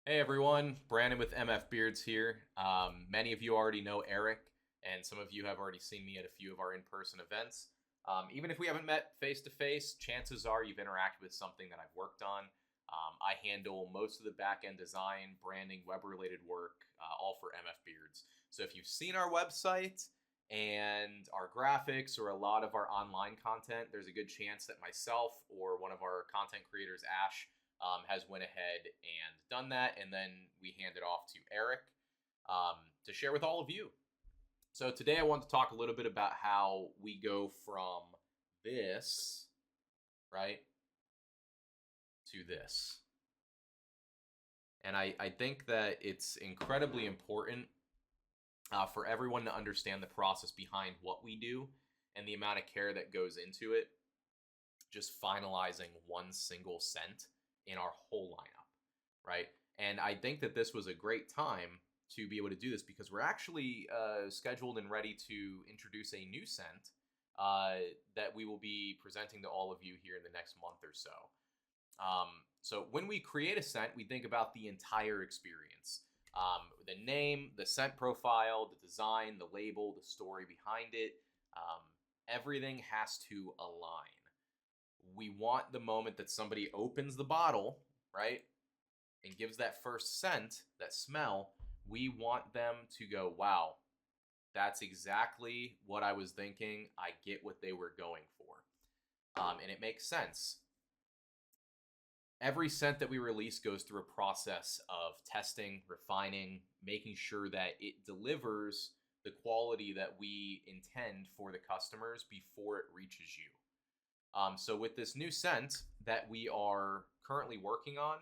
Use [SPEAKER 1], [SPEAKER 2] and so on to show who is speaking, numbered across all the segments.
[SPEAKER 1] Hey everyone, Brandon with MF Beards here. Many of you already know Eric, and some of you have already seen me at a few of our in person events. Even if we haven't met face to face, chances are you've interacted with something that I've worked on. I handle most of the back end design, branding, web related work, all for MF Beards. So if you've seen our website and our graphics or a lot of our online content, there's a good chance that myself or one of our content creators, Ash, has went ahead and done that, and then we hand it off to Eric to share with all of you. So today I want to talk a little bit about how we go from this, right, to this. And I think that it's incredibly important for everyone to understand the process behind what we do and the amount of care that goes into it, just finalizing one single scent in our whole lineup, right? And I think that this was a great time to be able to do this because we're actually scheduled and ready to introduce a new scent that we will be presenting to all of you here in the next month or so. So when we create a scent, we think about the entire experience. The name, the scent profile, the design, the label, the story behind it, everything has to align. We want the moment that somebody opens the bottle, right, and gives that first scent, that smell, we want them to go, wow, that's exactly what I was thinking. I get what they were going for. And it makes sense. Every scent that we release goes through a process of testing, refining, making sure that it delivers the quality that we intend for the customers before it reaches you. So with this new scent that we are currently working on,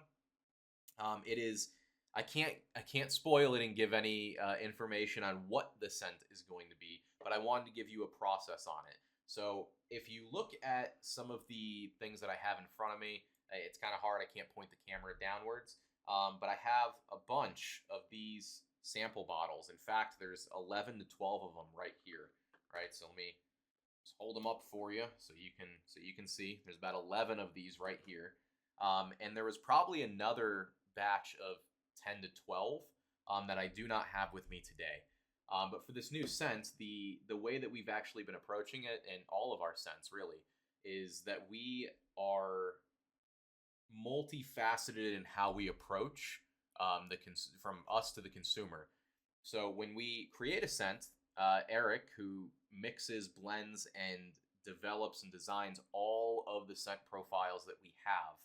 [SPEAKER 1] it is I can't spoil it and give any information on what the scent is going to be, but I wanted to give you a process on it. So if you look at some of the things that I have in front of me, it's kind of hard. I can't point the camera downwards, but I have a bunch of these sample bottles. In fact, there's 11 to 12 of them right here. Right, so let me just hold them up for you so you can see. There's about 11 of these right here, and there was probably another batch of 10 to 12 that I do not have with me today. But for this new scent, the way that we've actually been approaching it, and all of our scents really, is that we are multifaceted in how we approach from us to the consumer. So when we create a scent, Eric, who mixes, blends, and develops and designs all of the scent profiles that we have,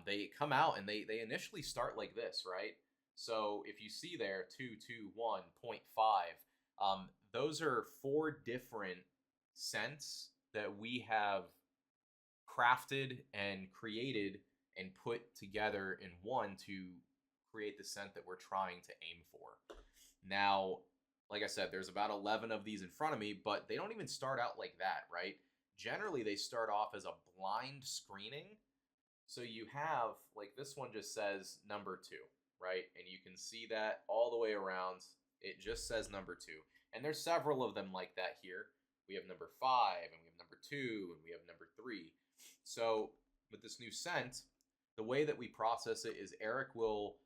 [SPEAKER 1] they come out and they initially start like this, right? So if you see there, 221.5, those are four different scents that we have crafted and created and put together in one to create the scent that we're trying to aim for. Now, like I said, there's about 11 of these in front of me, but they don't even start out like that, right? Generally, they start off as a blind screening. So you have, like this one just says number two, right? And you can see that all the way around. It just says number two. And there's several of them like that here. We have number five, and we have number two, and we have number three. So with this new scent, the way that we process it is Eric will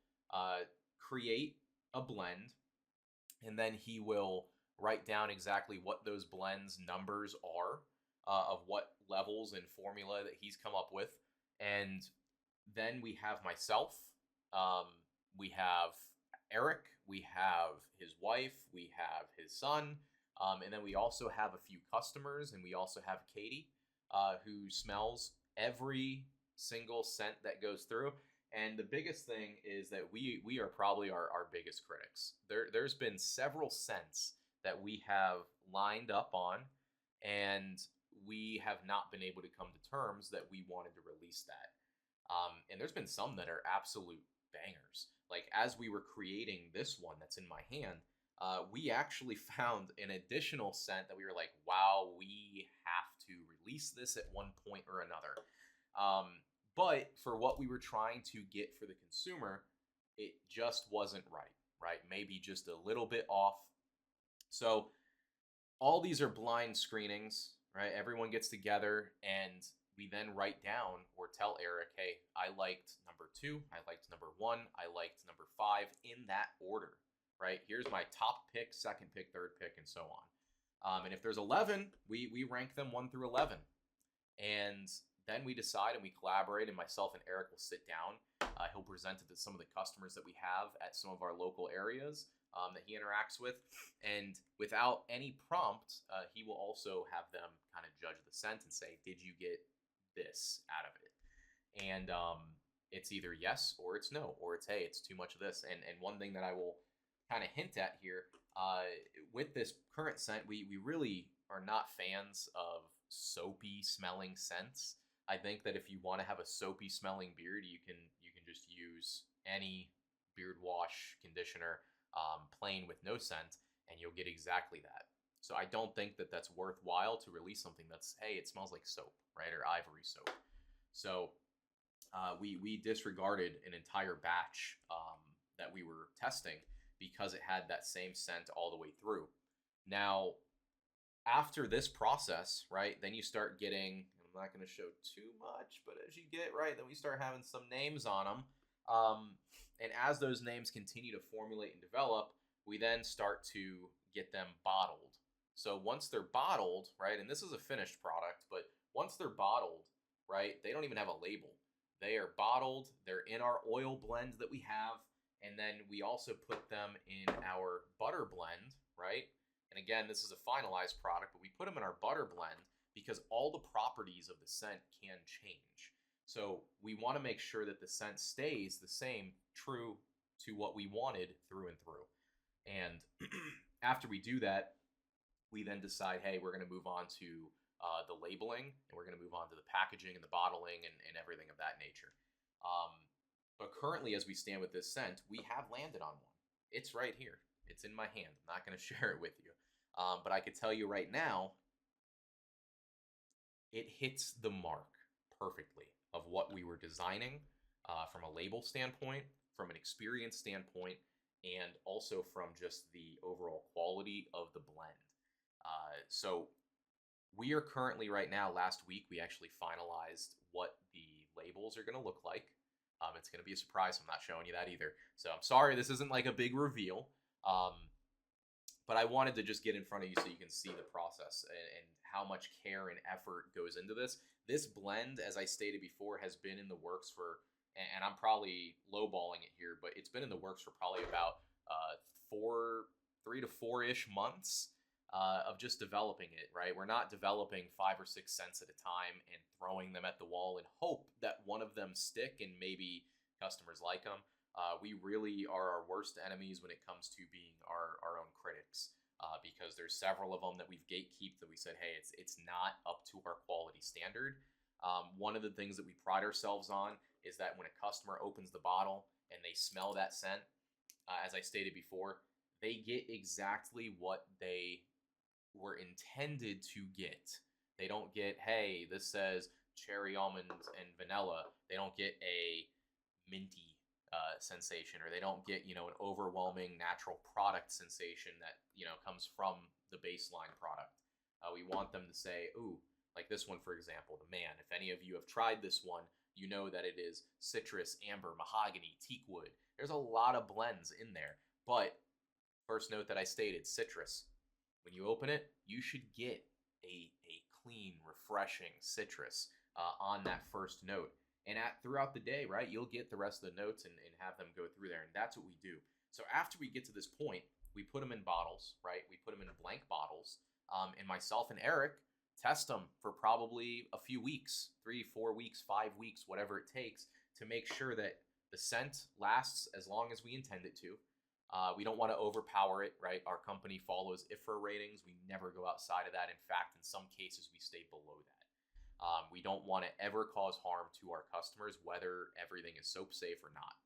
[SPEAKER 1] create a blend, and then he will write down exactly what those blends numbers are, of what levels and formula that he's come up with. And then we have myself, we have Eric, we have his wife, we have his son, and then we also have a few customers, and we also have Katie, who smells every single scent that goes through. And the biggest thing is that we are probably our biggest critics. There's been several scents that we have lined up on, and we have not been able to come to terms that we wanted to release that. And there's been some that are absolute bangers. Like as we were creating this one that's in my hand, we actually found an additional scent that we were like, wow, we have to release this at one point or another. But for what we were trying to get for the consumer, it just wasn't right, right? Maybe just a little bit off. So all these are blind screenings, right? Everyone gets together and we then write down or tell Eric, hey, I liked number 2, I liked number 1, I liked number 5 in that order, right? Here's my top pick, second pick, third pick, and so on. And if there's 11, we rank them 1 through 11. And then we decide and we collaborate, and myself and Eric will sit down. He'll present it to some of the customers that we have at some of our local areas that he interacts with. And without any prompt, he will also have them kind of judge the scent and say, did you get this out of it? And it's either yes or it's no, or it's, hey, it's too much of this. And one thing that I will kind of hint at here, with this current scent, we really are not fans of soapy smelling scents. I think that if you want to have a soapy smelling beard, you can just use any beard wash conditioner, plain with no scent, and you'll get exactly that. So I don't think that that's worthwhile to release something that's, hey, it smells like soap, right, or ivory soap. So we disregarded an entire batch that we were testing because it had that same scent all the way through. Now, after this process, right, then you start getting, I'm not going to show too much, but as you get, right, then we start having some names on them. And as those names continue to formulate and develop, we then start to get them bottled. So once they're bottled, right, and this is a finished product, but once they're bottled, right, they don't even have a label. They are bottled, they're in our oil blend that we have, and then we also put them in our butter blend, right? And again, this is a finalized product, but we put them in our butter blend because all the properties of the scent can change. So we want to make sure that the scent stays the same, true to what we wanted through and through. And after we do that, we then decide, hey, we're going to move on to the labeling, and we're going to move on to the packaging and the bottling and everything of that nature. But currently, as we stand with this scent, we have landed on one. It's right here. It's in my hand. I'm not going to share it with you. But I could tell you right now, it hits the mark perfectly of what we were designing from a label standpoint, from an experience standpoint, and also from just the overall quality of the blend. So we are currently right now, last week, we actually finalized what the labels are going to look like. It's going to be a surprise. I'm not showing you that either. So I'm sorry, this isn't like a big reveal. But I wanted to just get in front of you so you can see the process and how much care and effort goes into this. This blend, as I stated before, has been in the works for, and I'm probably lowballing it here, but it's been in the works for probably about 3 to 4-ish months of just developing it, right? We're not developing 5 or 6 scents at a time and throwing them at the wall and hope that one of them stick and maybe customers like them. We really are our worst enemies when it comes to being our own critics, because there's several of them that we've gatekeeped that we said, hey, it's not up to our quality standard. One of the things that we pride ourselves on is that when a customer opens the bottle and they smell that scent, as I stated before, they get exactly what they were intended to get. They don't get, hey, this says cherry almonds and vanilla. They don't get a minty sensation, or they don't get, an overwhelming natural product sensation that, comes from the baseline product. We want them to say, ooh, like this one, for example, the Man. If any of you have tried this one, you know that it is citrus, amber, mahogany, teak wood. There's a lot of blends in there, but first note that I stated, citrus. When you open it, you should get a clean, refreshing citrus on that first note. And throughout the day, right, you'll get the rest of the notes and have them go through there. And that's what we do. So after we get to this point, we put them in bottles, right? We put them in blank bottles. And myself and Eric test them for probably a few weeks, 3, 4 weeks, 5 weeks, whatever it takes, to make sure that the scent lasts as long as we intend it to. We don't want to overpower it, right? Our company follows IFR ratings. We never go outside of that. In fact, in some cases, we stay below that. We don't want to ever cause harm to our customers, whether everything is soap safe or not.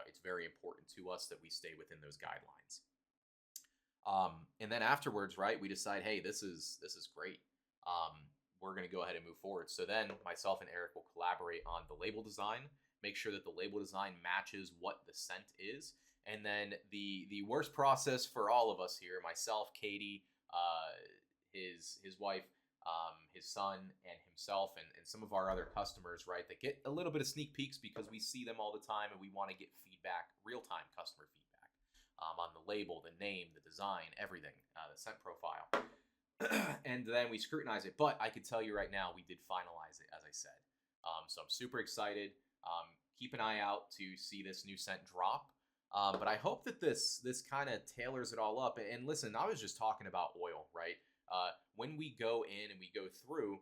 [SPEAKER 1] It's very important to us that we stay within those guidelines. And then afterwards, right, we decide, hey, this is great. We're going to go ahead and move forward. So then myself and Eric will collaborate on the label design, make sure that the label design matches what the scent is. And then the worst process for all of us here, myself, Katie, his wife, his son and himself, and some of our other customers, right, that get a little bit of sneak peeks because we see them all the time and we want to get feedback, real-time customer feedback, on the label, the name, the design, everything, the scent profile. And then we scrutinize it. But I could tell you right now, we did finalize it, as I said. So I'm super excited. Keep an eye out to see this new scent drop. But I hope that this kind of tailors it all up. And listen, I was just talking about oil, right? When we go in and we go through,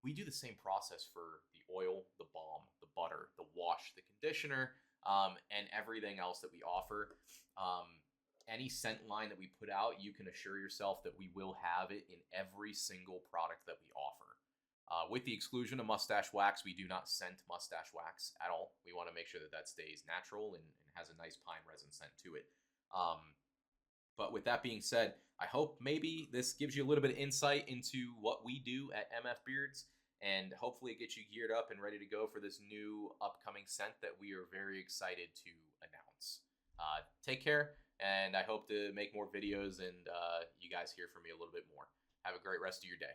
[SPEAKER 1] we do the same process for the oil, the balm, the butter, the wash, the conditioner, and everything else that we offer. Any scent line that we put out, you can assure yourself that we will have it in every single product that we offer. With the exclusion of mustache wax, we do not scent mustache wax at all. We want to make sure that that stays natural and has a nice pine resin scent to it. But with that being said, I hope maybe this gives you a little bit of insight into what we do at MF Beards, and hopefully it gets you geared up and ready to go for this new upcoming scent that we are very excited to announce. Take care, and I hope to make more videos and you guys hear from me a little bit more. Have a great rest of your day.